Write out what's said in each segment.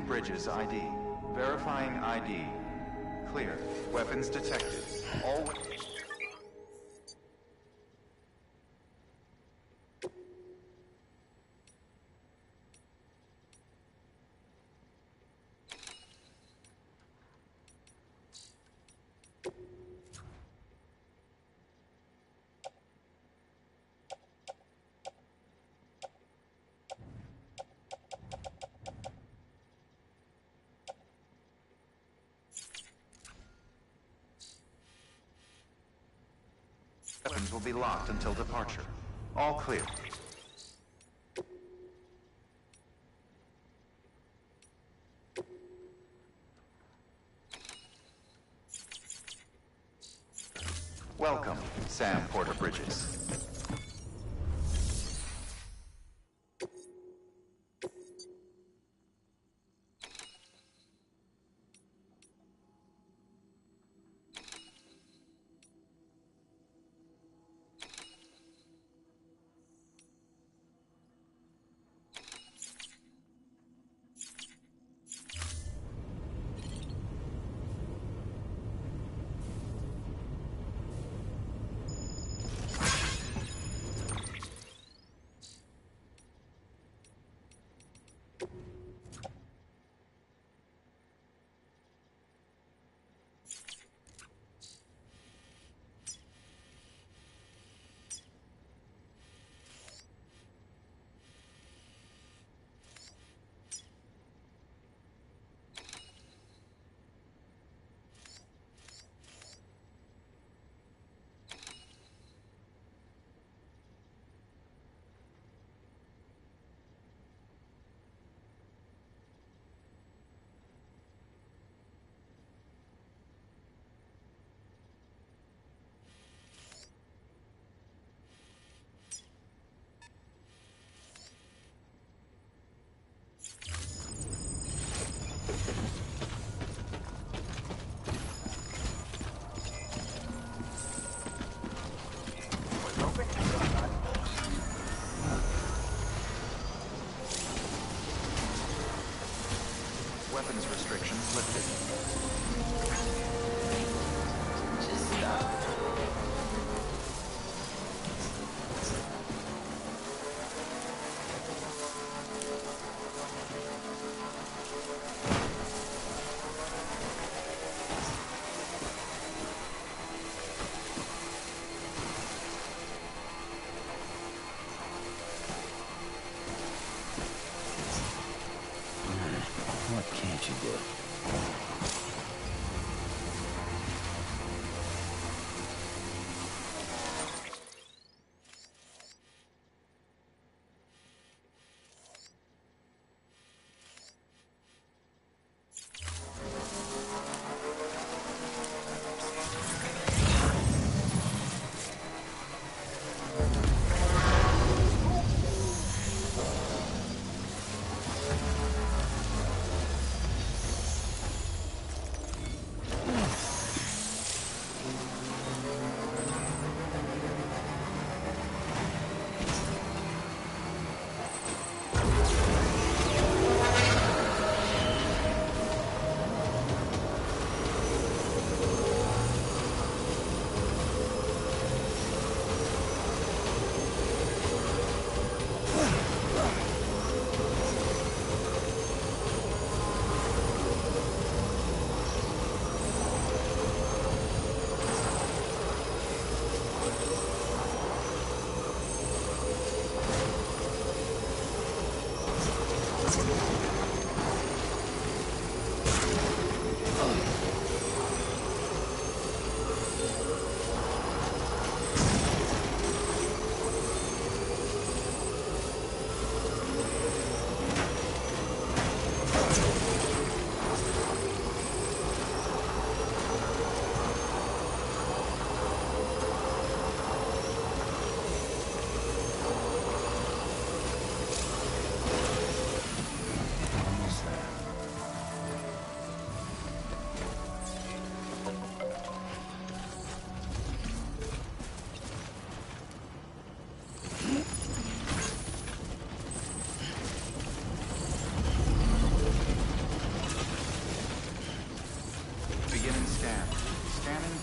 Bridges ID. Verifying ID. Clear. Weapons detected. All weapons will be locked until departure. All clear. Welcome, Sam Porter Bridges. Weapons restrictions lifted. What can't you do?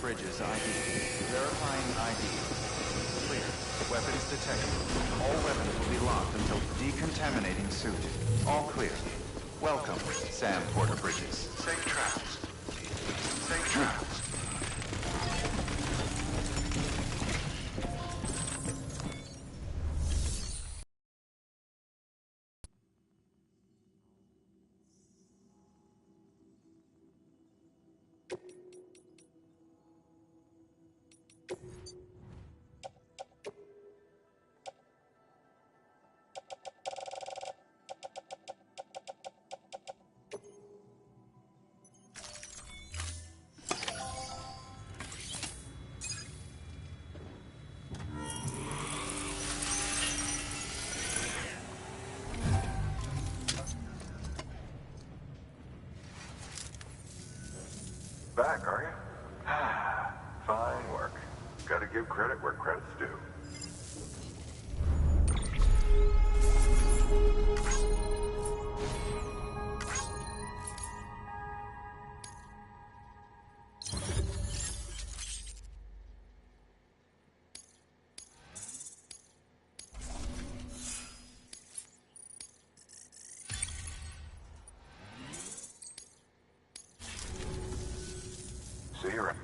bridges ID. Verifying ID. Clear. Weapons detected. All weapons will be locked until decontaminating suit. All clear. Welcome, Sam Porter Bridges. Safe travels. Safe travels. Back, are you? Fine work. Gotta give credit where credit's due. See you around.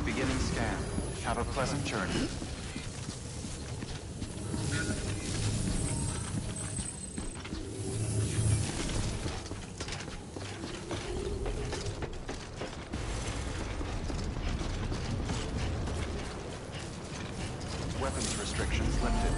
Beginning scan. Have a pleasant journey. Weapons restrictions lifted.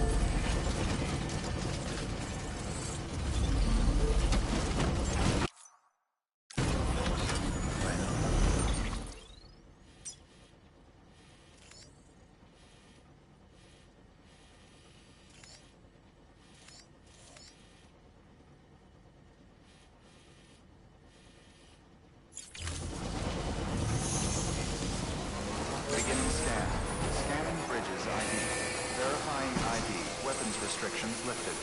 Beginning scan. Scanning bridges ID. Verifying ID. Weapons restrictions lifted.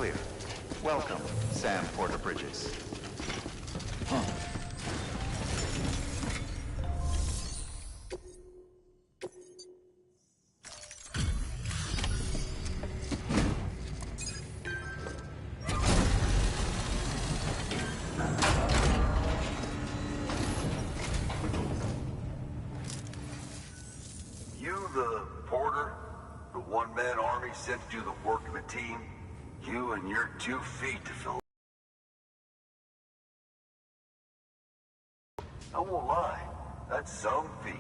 clear. Welcome, Sam Porter Bridges. You the Porter? The one-man army sent to do the work of a team? You and your 2 feet to fill. I won't lie, that's some feat.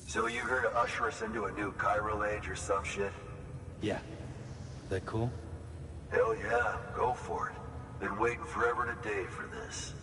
So you here to usher us into a new chiral age or some shit? Yeah. That cool? Hell yeah, go for it. Been waiting forever and a day for this.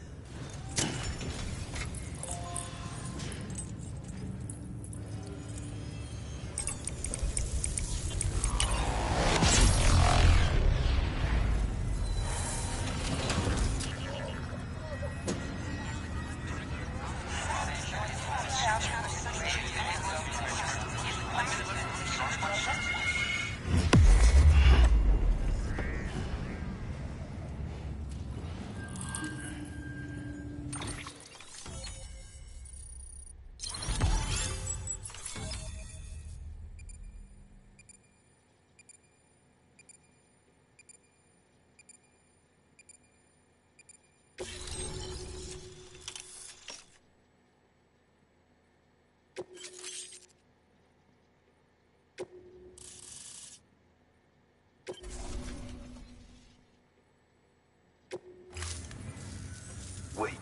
Wait.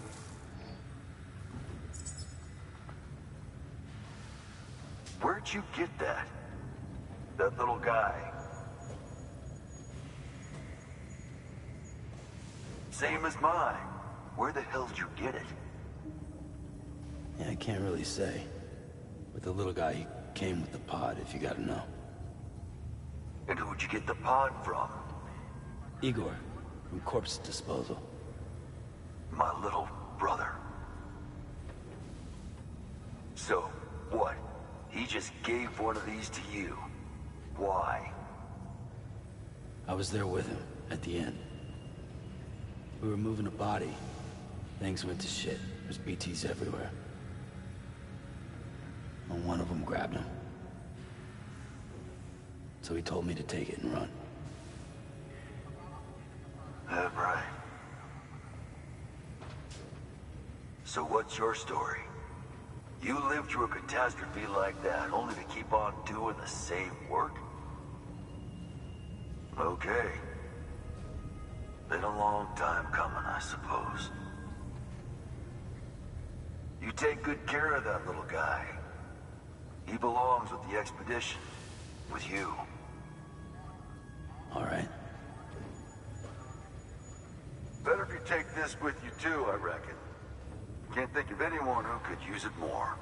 Where'd you get that? That little guy? Same as mine. Where the hell did you get it? Yeah, I can't really say. With the little guy, he came with the pod, if you gotta know. And who'd you get the pod from? Igor, from Corpse Disposal. My little brother. So, what? He just gave one of these to you. Why? I was there with him, at the end. We were moving a body. Things went to shit. There's BTs everywhere. And one of them grabbed him. So he told me to take it and run. Right. So what's your story? You lived through a catastrophe like that, only to keep on doing the same work? Okay. Been a long time coming, I suppose. You take good care of that little guy. He belongs with the expedition. With you. All right. Better if you take this with you too, I reckon. Can't think of anyone who could use it more.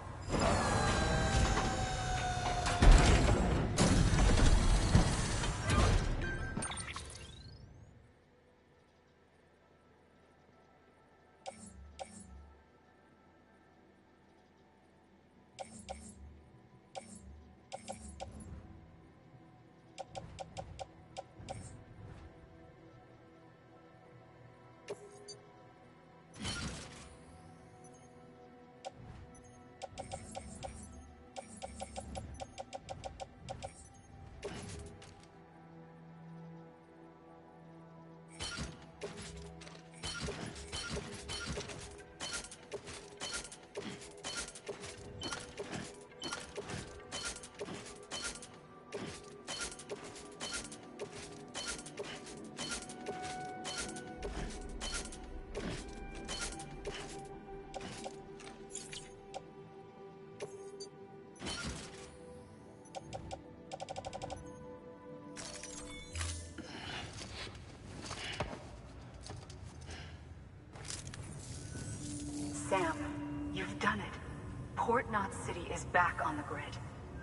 Knot City is back on the grid.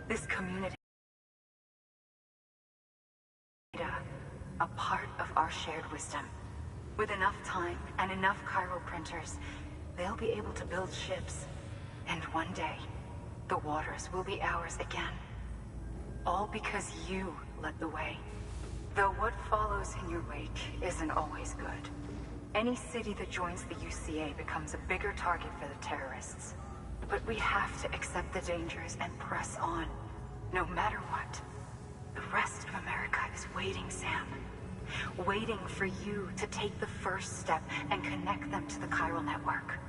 This community, a part of our shared wisdom. With enough time and enough Chiral printers, they'll be able to build ships. And one day, the waters will be ours again. All because you led the way. Though what follows in your wake isn't always good. Any city that joins the UCA becomes a bigger target for the terrorists. But we have to accept the dangers and press on, no matter what. The rest of America is waiting, Sam. Waiting for you to take the first step and connect them to the Chiral network.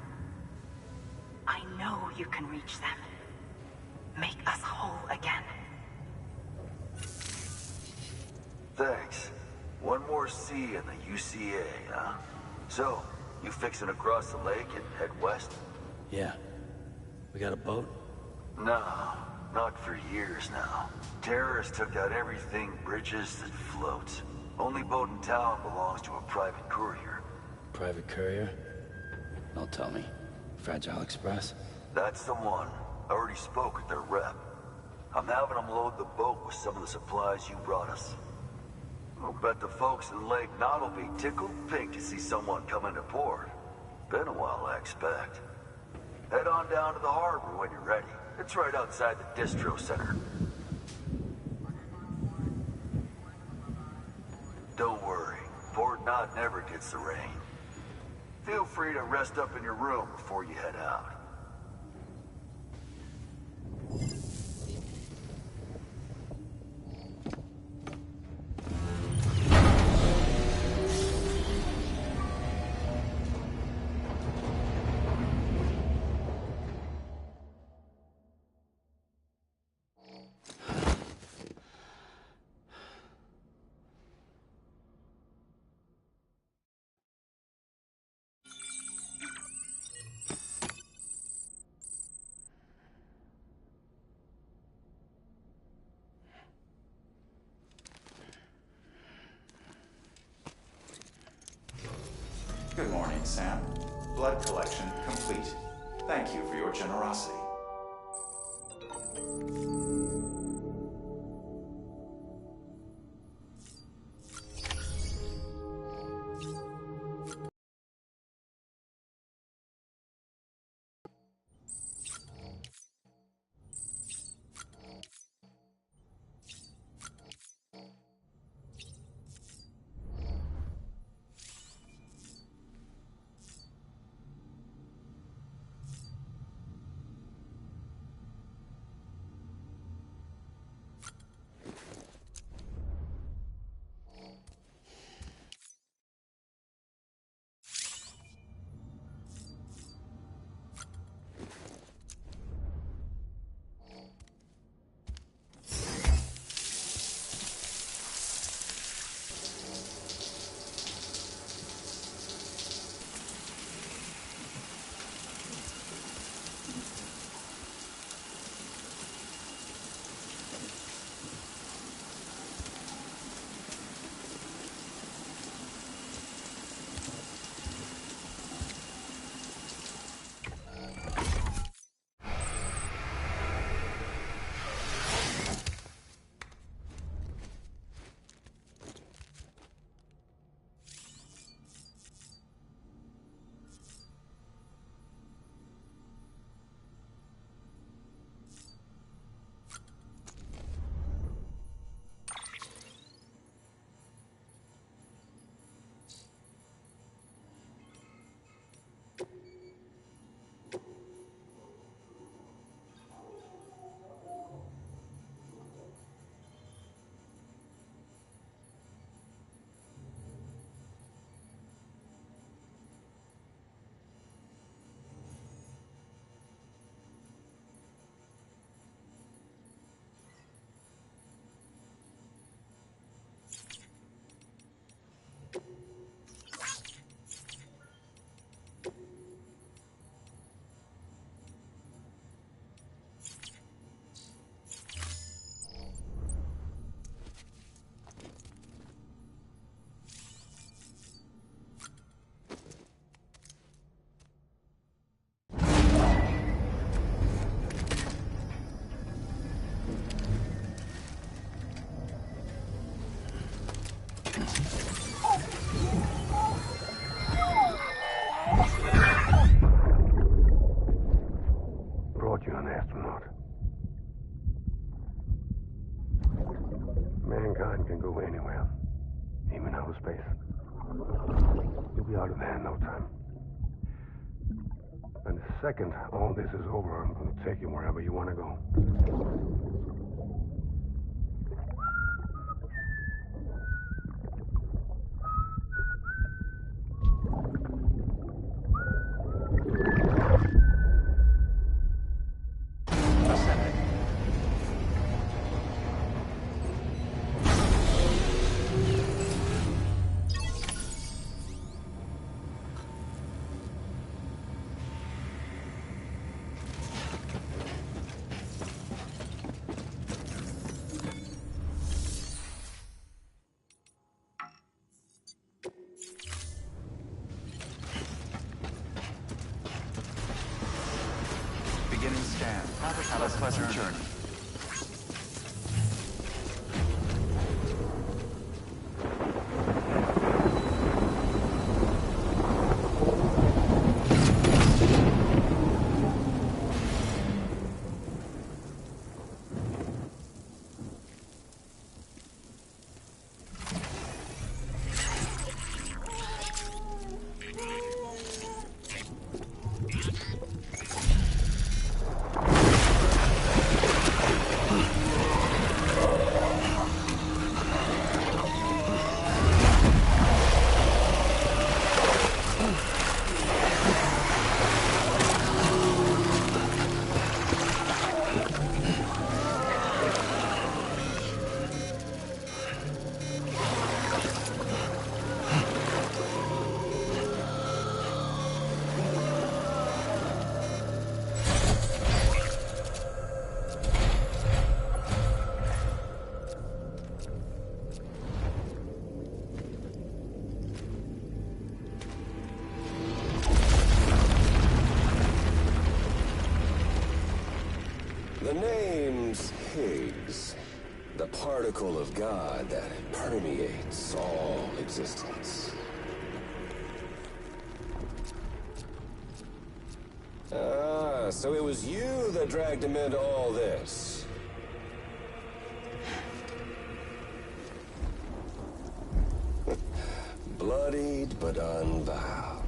I know you can reach them. Make us whole again. Thanks. One more C in the UCA, huh? So, you fixing to cross the lake and head west? Yeah. We got a boat? No, not for years now. Terrorists took out everything bridges that floats. Only boat in town belongs to a private courier. Private courier? Don't tell me. Fragile Express? That's the one. I already spoke with their rep. I'm having them load the boat with some of the supplies you brought us. I'll bet the folks in Lake Knot will be tickled pink to see someone come into port. Been a while, I expect. Head on down to the harbor when you're ready. It's right outside the distro center. Don't worry, Port Knot never gets the rain. Feel free to rest up in your room before you head out. Good morning, Sam. Blood collection complete. Thank you for your generosity. Mankind can go anywhere, even outer space. You'll be out of there in no time. And the second all this is over, I'm going to take you wherever you want to go. Beginning scan. Have a pleasant journey. The name's Higgs, the particle of God that permeates all existence. Ah, so it was you that dragged him into all this. Bloodied but unvowed.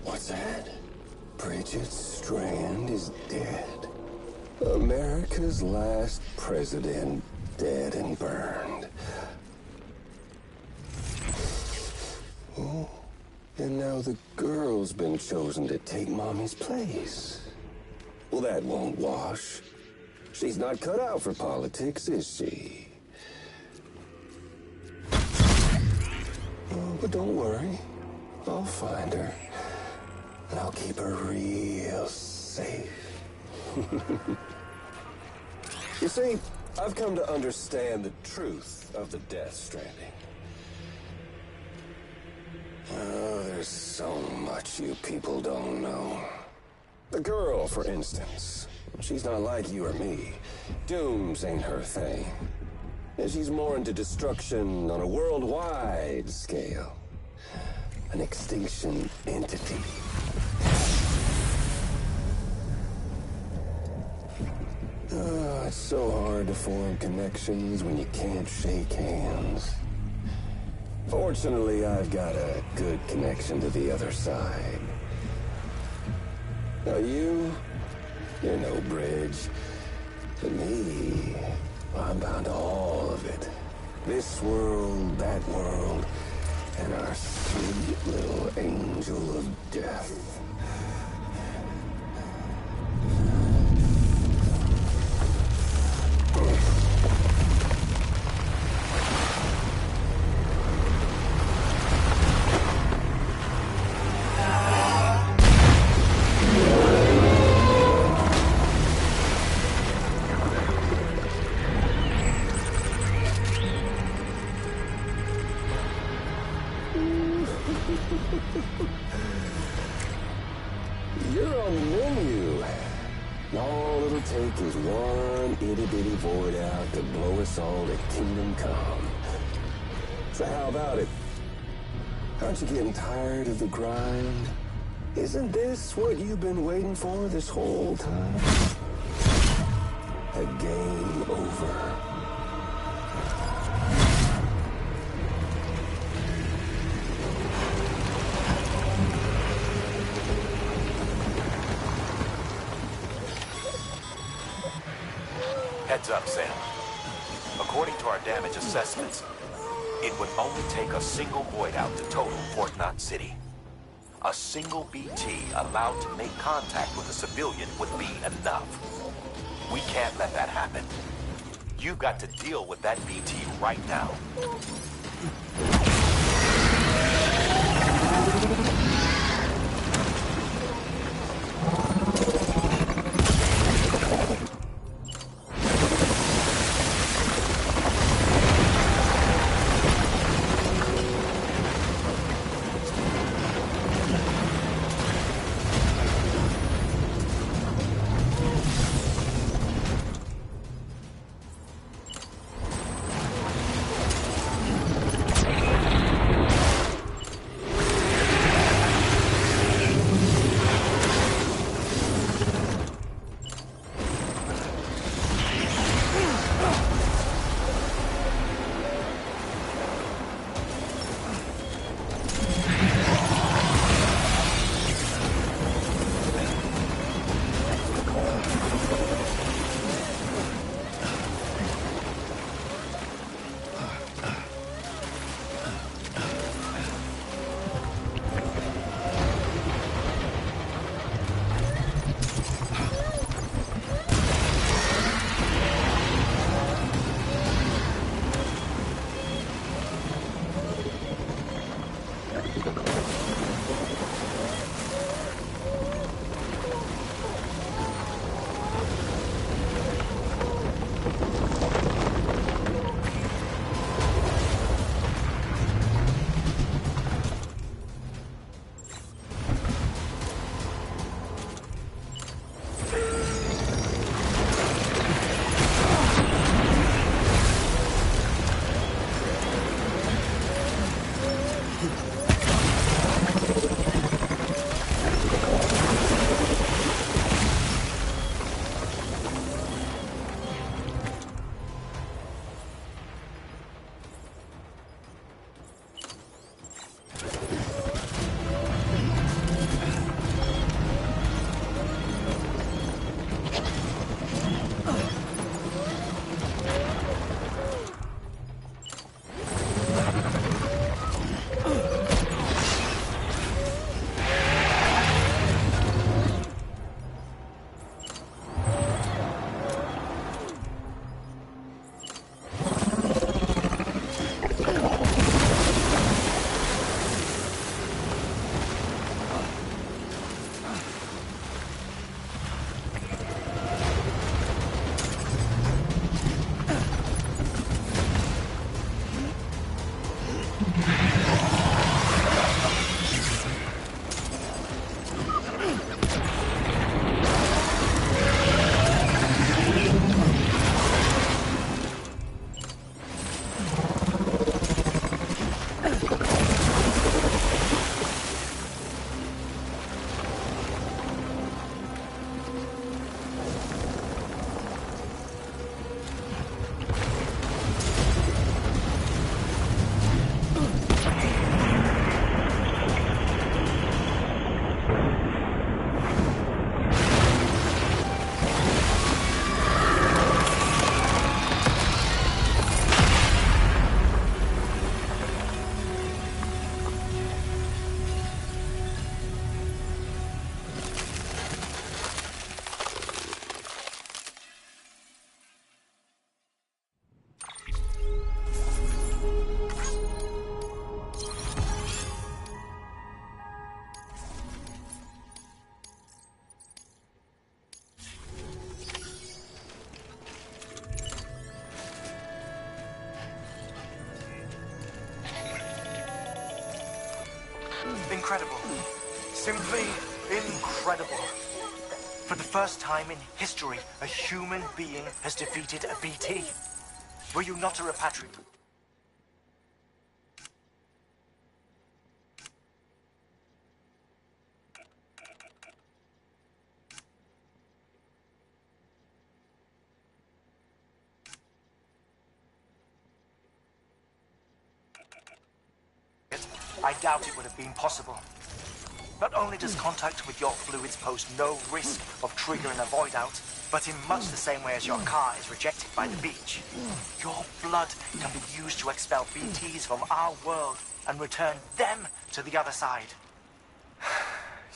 What's that? Bridget Strand is dead. America's last president dead and burned. Oh, and now the girl's been chosen to take Mommy's place. Well, that won't wash. She's not cut out for politics, is she? Oh, but don't worry. I'll find her. And I'll keep her real safe. You see, I've come to understand the truth of the Death Stranding. Oh, there's so much you people don't know. The girl, for instance. She's not like you or me. Dooms ain't her thing. And she's more into destruction on a worldwide scale. An extinction entity. Oh, it's so hard to form connections when you can't shake hands. Fortunately, I've got a good connection to the other side. Now you're no bridge. To me, I'm bound to all of it. This world, that world, and our sweet little angel of death. You're on the menu. All it'll take is one itty-bitty void out to blow us all to kingdom come. So how about it? Aren't you getting tired of the grind? Isn't this what you've been waiting for this whole time? A game over. Heads up, Sam. According to our damage assessments, it would only take a single void out to total Fort Knot City. A single BT allowed to make contact with a civilian would be enough. We can't let that happen. You've got to deal with that BT right now. Incredible. Simply incredible. For the first time in history, a human being has defeated a BT. Were you not a repatriate? I doubt it would have been possible. Not only does contact with your fluids pose no risk of triggering a void out, but in much the same way as your car is rejected by the beach, your blood can be used to expel BTs from our world and return them to the other side.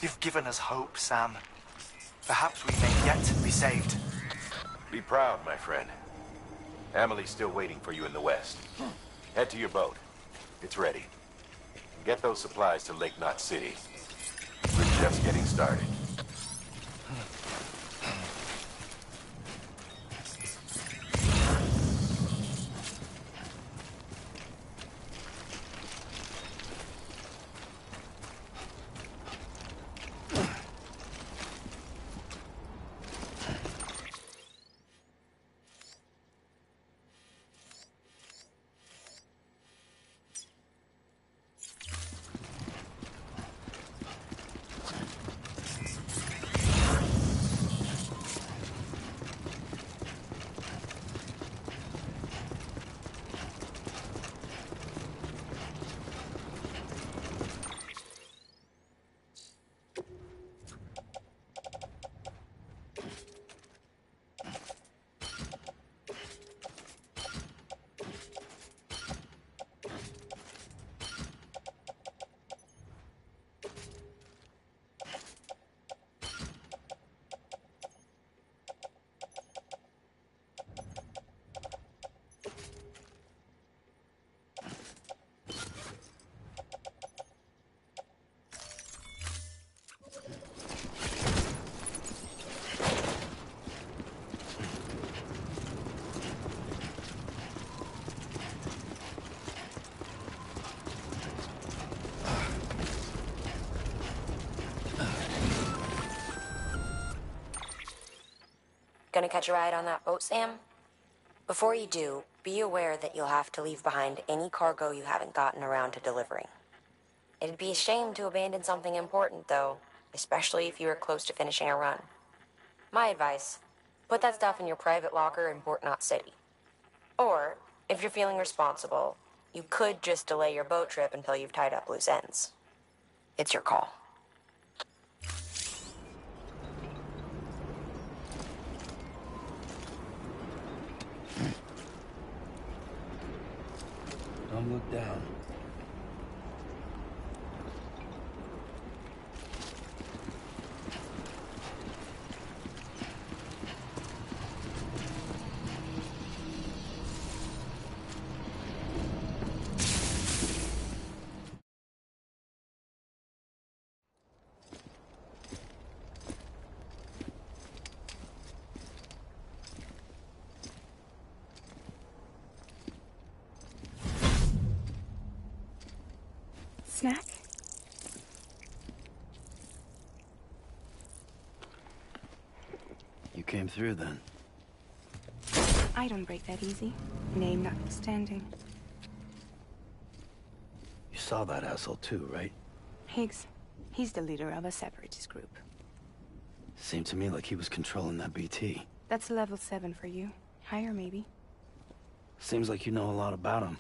You've given us hope, Sam. Perhaps we may yet be saved. Be proud, my friend. Emily's still waiting for you in the west. Head to your boat. It's ready. Get those supplies to Lake Knot City. We're just getting started. Gonna catch a ride on that boat, Sam? Before you do, be aware that you'll have to leave behind any cargo you haven't gotten around to delivering. It'd be a shame to abandon something important, though, especially if you were close to finishing a run. My advice, put that stuff in your private locker in Port Knot City. Or, if you're feeling responsible, you could just delay your boat trip until you've tied up loose ends. It's your call. Don't look down. Snack? You came through then. I don't break that easy. Name notwithstanding. You saw that asshole too, right? Higgs. He's the leader of a separatist group. Seemed to me like he was controlling that BT. That's level 7 for you. Higher, maybe. Seems like you know a lot about him.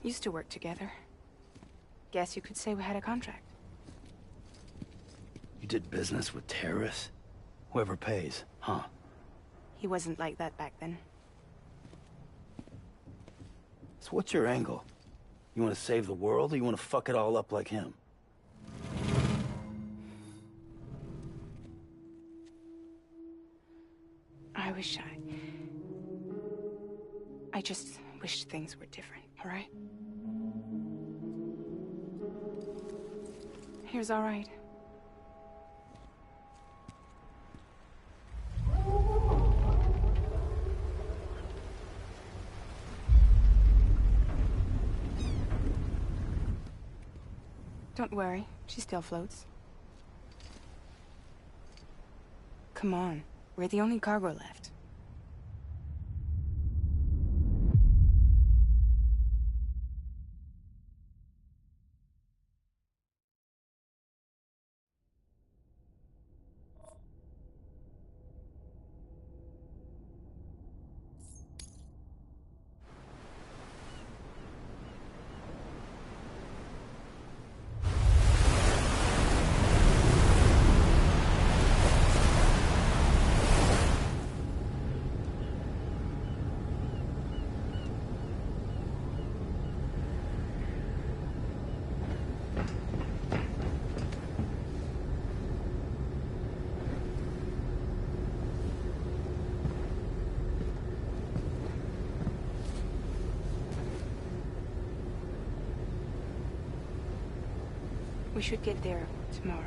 Used to work together. Guess you could say we had a contract. You did business with terrorists? Whoever pays, huh? He wasn't like that back then. So what's your angle? You want to save the world, or you want to fuck it all up like him? I just wish things were different, all right? Here's all right. Don't worry, she still floats. Come on, we're the only cargo left. should get there tomorrow.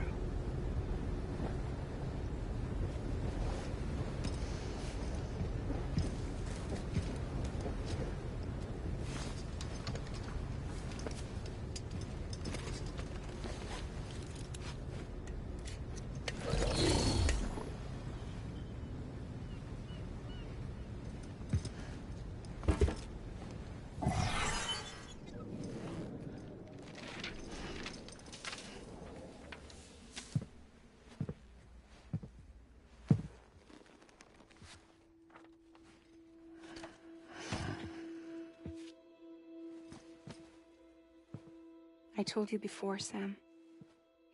I told you before, Sam.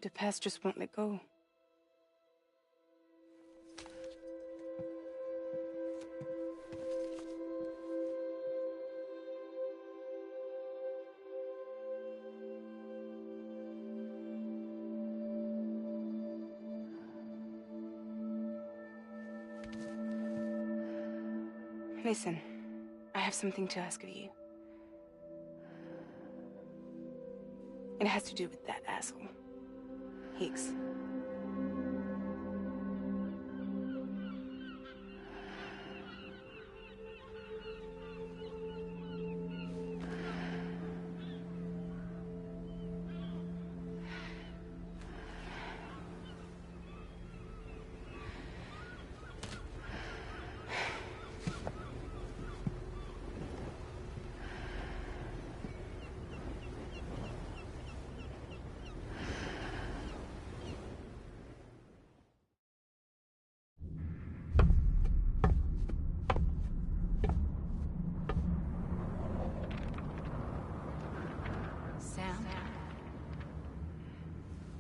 The past just won't let go. Listen, I have something to ask of you. It has to do with that asshole, Higgs.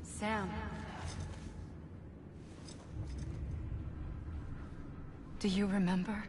Sam. Do you remember?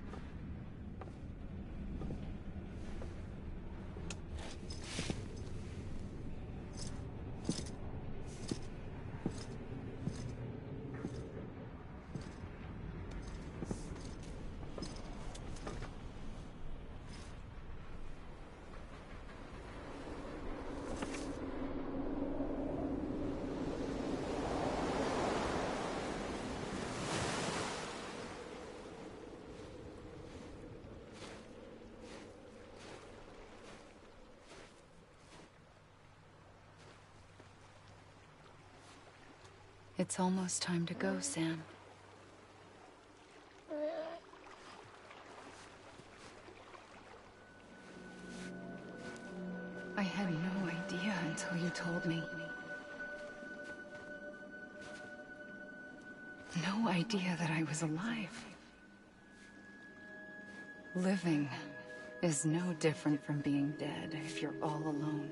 It's almost time to go, Sam. I had no idea until you told me. No idea that I was alive. Living is no different from being dead if you're all alone.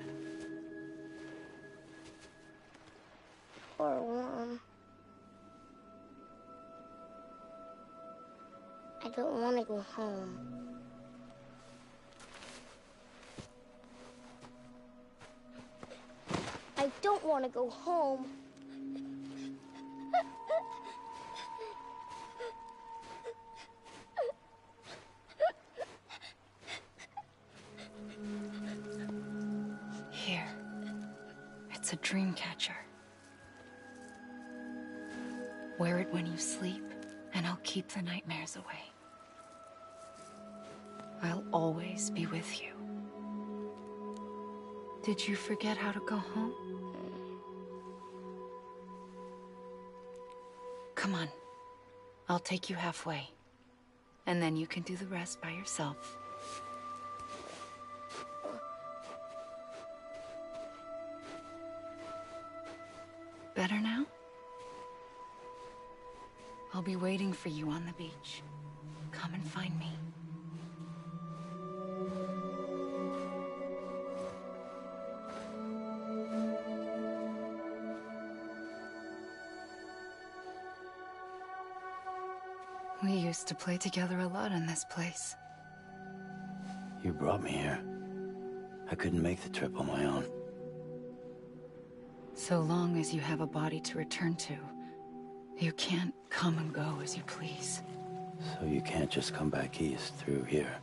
Poor Mom. I don't want to go home. I don't want to go home. Here. It's a dream catcher. Wear it when you sleep, and I'll keep the nightmares away. I'll always be with you. Did you forget how to go home? Come on. I'll take you halfway. And then you can do the rest by yourself. Better now? I'll be waiting for you on the beach. Come and find me. We used to play together a lot in this place. You brought me here. I couldn't make the trip on my own. So long as you have a body to return to, you can't come and go as you please. So you can't just come back east through here?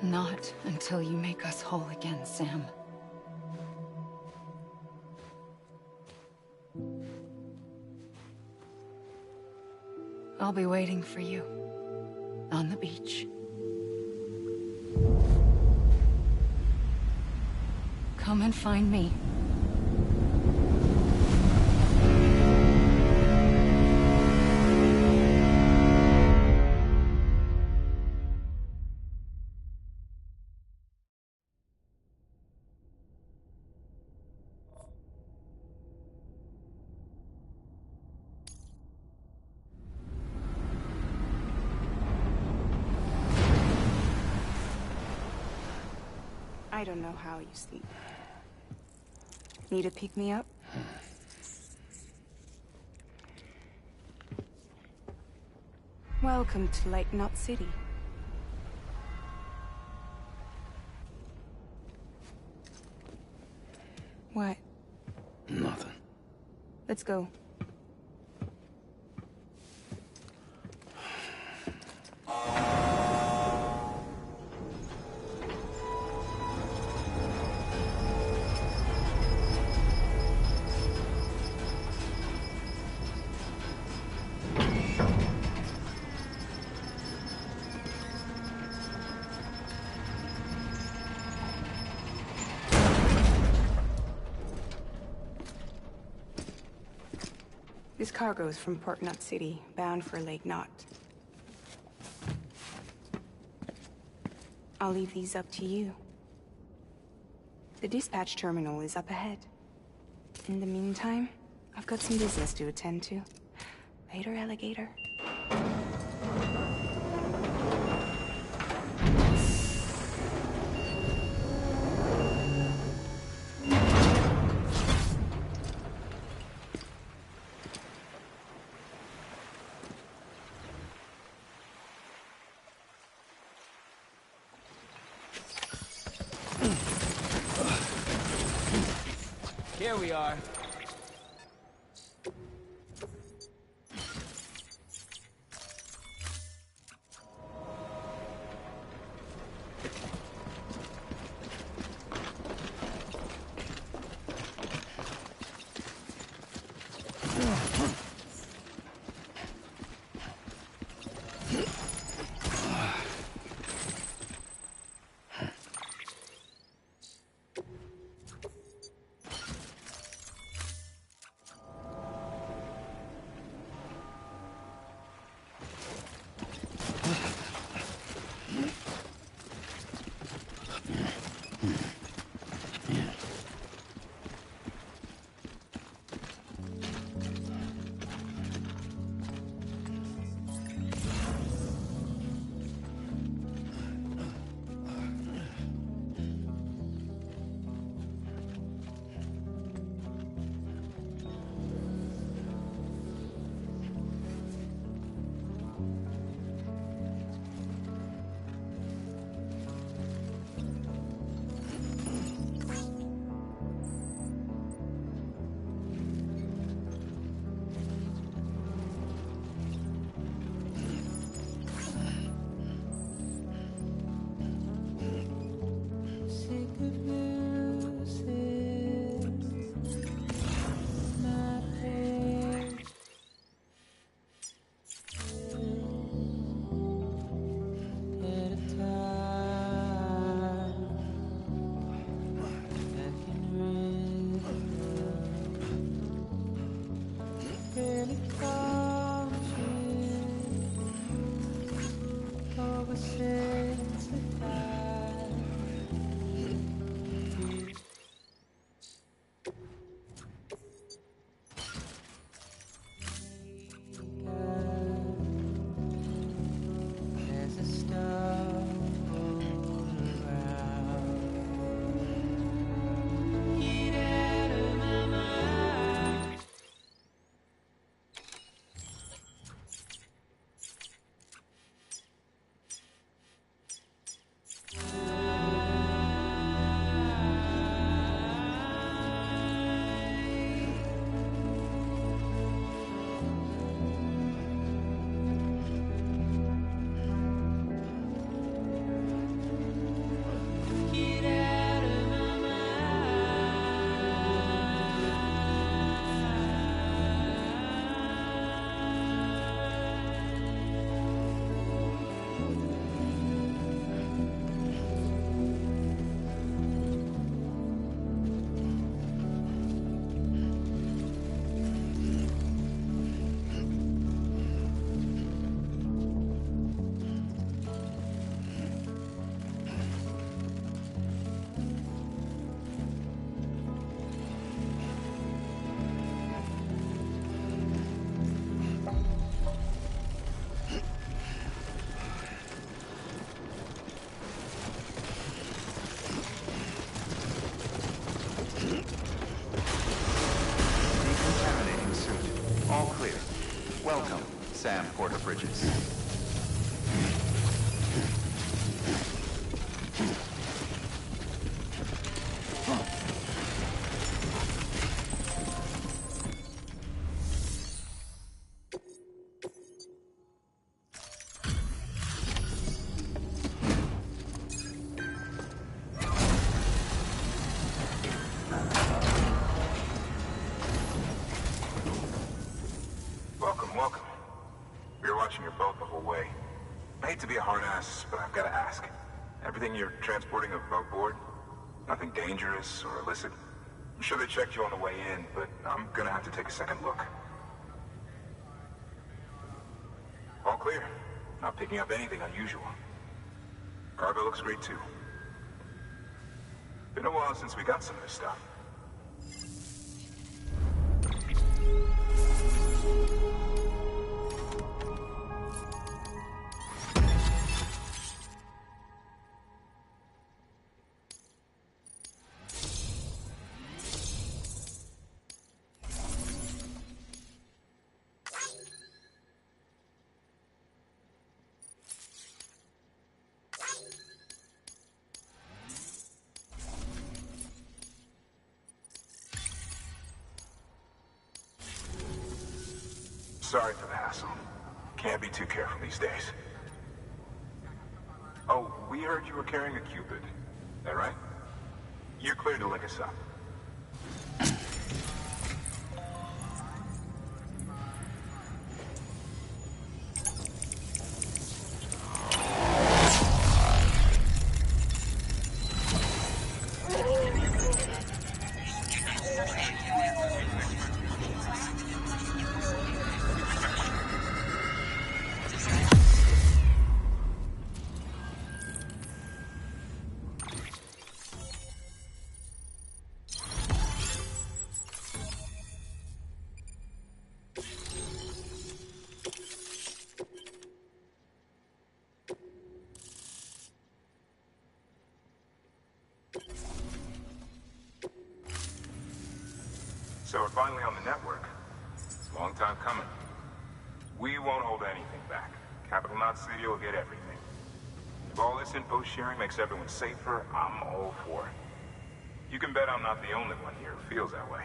Not until you make us whole again, Sam. I'll be waiting for you. On the beach. Come and find me. I don't know how you sleep. Need a pick-me-up? Welcome to Lake Knot City. What? Nothing. Let's go. This cargo is from Port Knot City, bound for Lake Knot. I'll leave these up to you. The dispatch terminal is up ahead. In the meantime, I've got some business to attend to. Later, alligator. Here we are. Welcome, Sam Porter Bridges. Welcome. We were watching your boat the whole way. I hate to be a hard ass, but I've got to ask. Everything you're transporting above board? Nothing dangerous or illicit? I'm sure they checked you on the way in, but I'm gonna have to take a second look. All clear. Not picking up anything unusual. Cargo looks great too. Been a while since we got some of this stuff. Sorry for the hassle. Can't be too careful these days. Oh, we heard you were carrying a Cupid. That right? You're clear to link us up. So we're finally on the network. Long time coming. We won't hold anything back. Capital Knot City will get everything. If all this info sharing makes everyone safer, I'm all for it. You can bet I'm not the only one here who feels that way.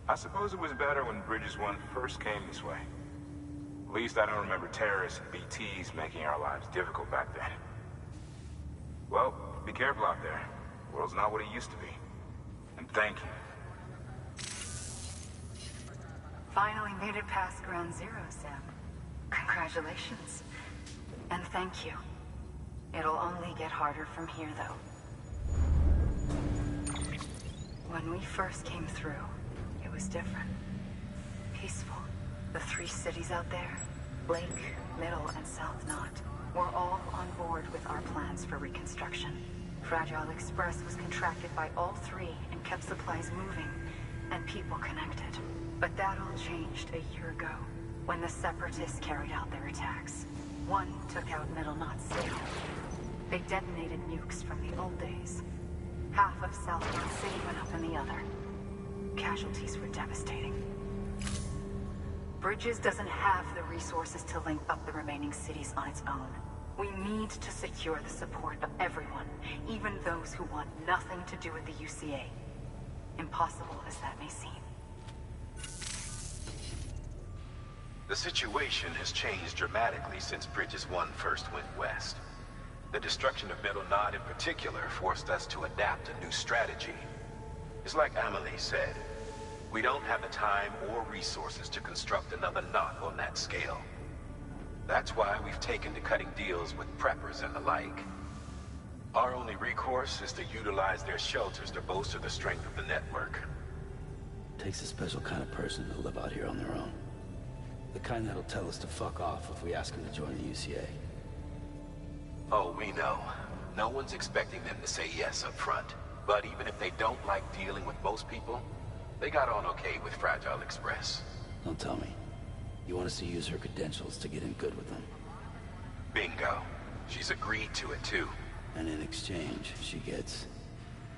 I suppose it was better when Bridges 1 first came this way. At least I don't remember terrorists and BTs making our lives difficult back then. Well, be careful out there. The world's not what it used to be. And thank you. Finally made it past Ground Zero, Sam. Congratulations. And thank you. It'll only get harder from here, though. When we first came through, it was different. Peaceful. The 3 cities out there, Lake, Middle, and South Knot, were all on board with our plans for reconstruction. Fragile Express was contracted by all 3 and kept supplies moving, and people connected. But that all changed a year ago, when the Separatists carried out their attacks. One took out Middle Knot City. They detonated nukes from the old days. Half of South Knot City went up in the other. Casualties were devastating. Bridges doesn't have the resources to link up the remaining cities on its own. We need to secure the support of everyone, even those who want nothing to do with the UCA. Impossible as that may seem. The situation has changed dramatically since Bridges 1 first went west. The destruction of Middle Knot in particular forced us to adapt a new strategy. It's like Amelie said, we don't have the time or resources to construct another knot on that scale. That's why we've taken to cutting deals with preppers and the like. Our only recourse is to utilize their shelters to bolster the strength of the network. Takes a special kind of person to live out here on their own. The kind that'll tell us to fuck off if we ask them to join the UCA. Oh, we know. No one's expecting them to say yes up front. But even if they don't like dealing with most people, they got on okay with Fragile Express. Don't tell me. You want us to use her credentials to get in good with them? Bingo. She's agreed to it too. And in exchange, she gets...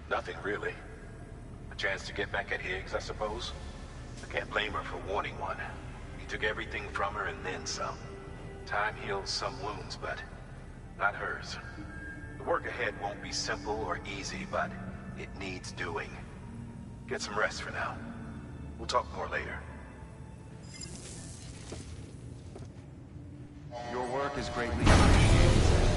Nothing really. A chance to get back at Higgs, I suppose. I can't blame her for wanting one. took everything from her and then some. Time heals some wounds, but not hers. The work ahead won't be simple or easy, but it needs doing. Get some rest for now. We'll talk more later. Your work is greatly appreciated, Sam.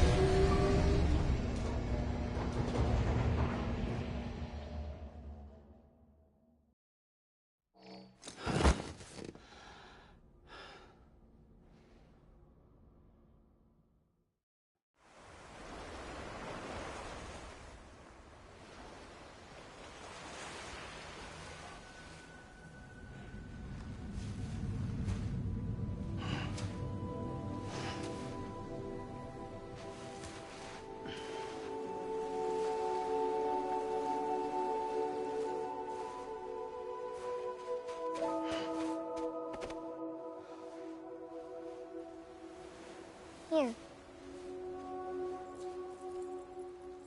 Here.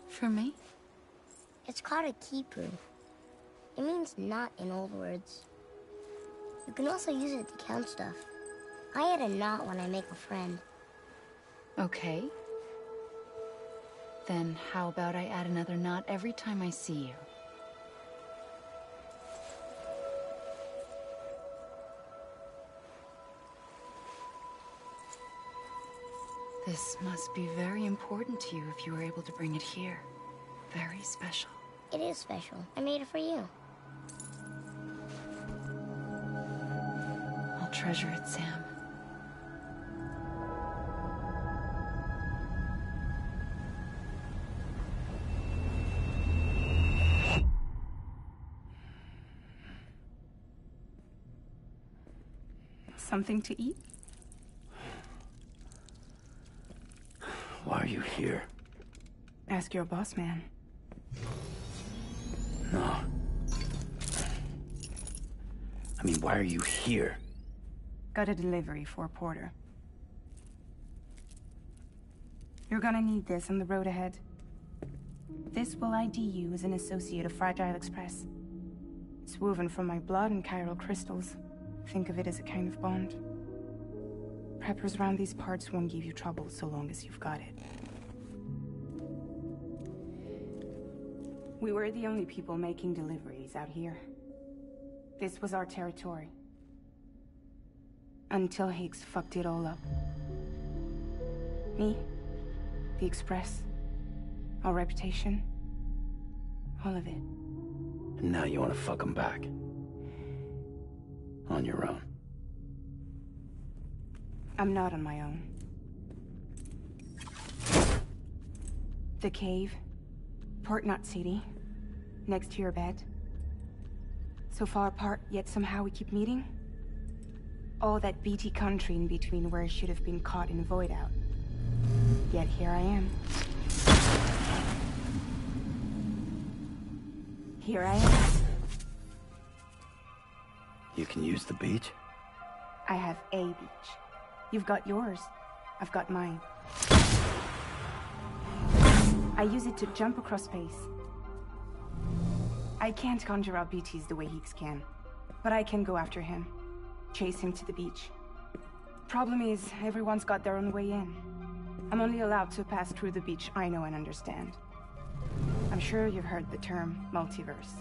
For me? It's called a kipu. It means knot in old words. You can also use it to count stuff. I add a knot when I make a friend. Okay. Then how about I add another knot every time I see you? This must be very important to you if you were able to bring it here. Very special. It is special. I made it for you. I'll treasure it, Sam. Something to eat? Why are you here? Ask your boss man. No. I mean, why are you here? Got a delivery for Porter. You're gonna need this on the road ahead. This will ID you as an associate of Fragile Express. It's woven from my blood and chiral crystals. Think of it as a kind of bond. Preppers around these parts won't give you trouble so long as you've got it. We were the only people making deliveries out here. This was our territory. Until Higgs fucked it all up. Me, the Express, our reputation, all of it. And now you want to fuck them back. On your own. I'm not on my own. The cave, Port Knot City, next to your bed. So far apart, yet somehow we keep meeting. All that BT country in between where I should have been caught in Void Out. Yet here I am. Here I am. You can use the beach? I have a beach. You've got yours. I've got mine. I use it to jump across space. I can't conjure up BTs the way Higgs can, but I can go after him. Chase him to the beach. Problem is, everyone's got their own way in. I'm only allowed to pass through the beach I know and understand. I'm sure you've heard the term multiverse.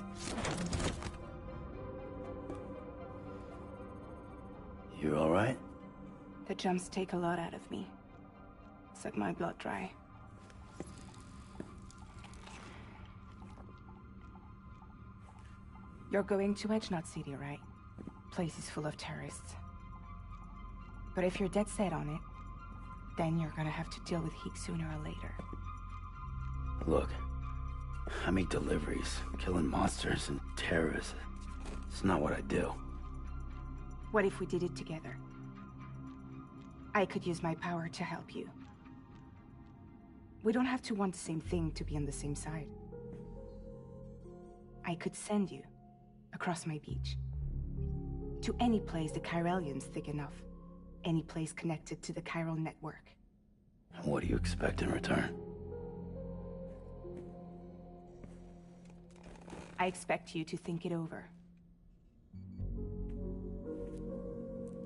You all right? The jumps take a lot out of me. Suck my blood dry. You're going to Edge Knot City, right? Place is full of terrorists. But if you're dead set on it, then you're gonna have to deal with Higgs sooner or later. Look, I make deliveries, killing monsters and terrorists. It's not what I do. What if we did it together? I could use my power to help you. We don't have to want the same thing to be on the same side. I could send you across my beach. To any place the Chiralian's thick enough. Any place connected to the chiral network. What do you expect in return? I expect you to think it over.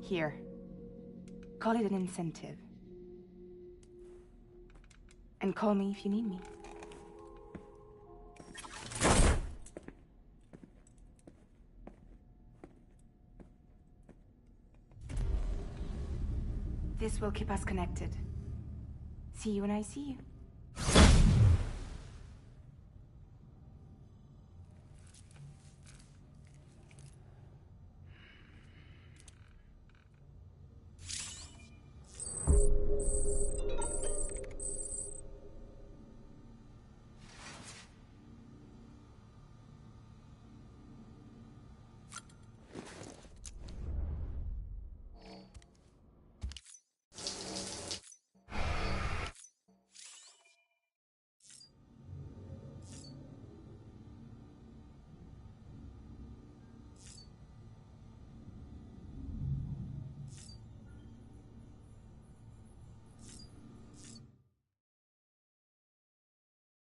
Here, Call it an incentive. And call me if you need me. This will keep us connected. See you when I see you.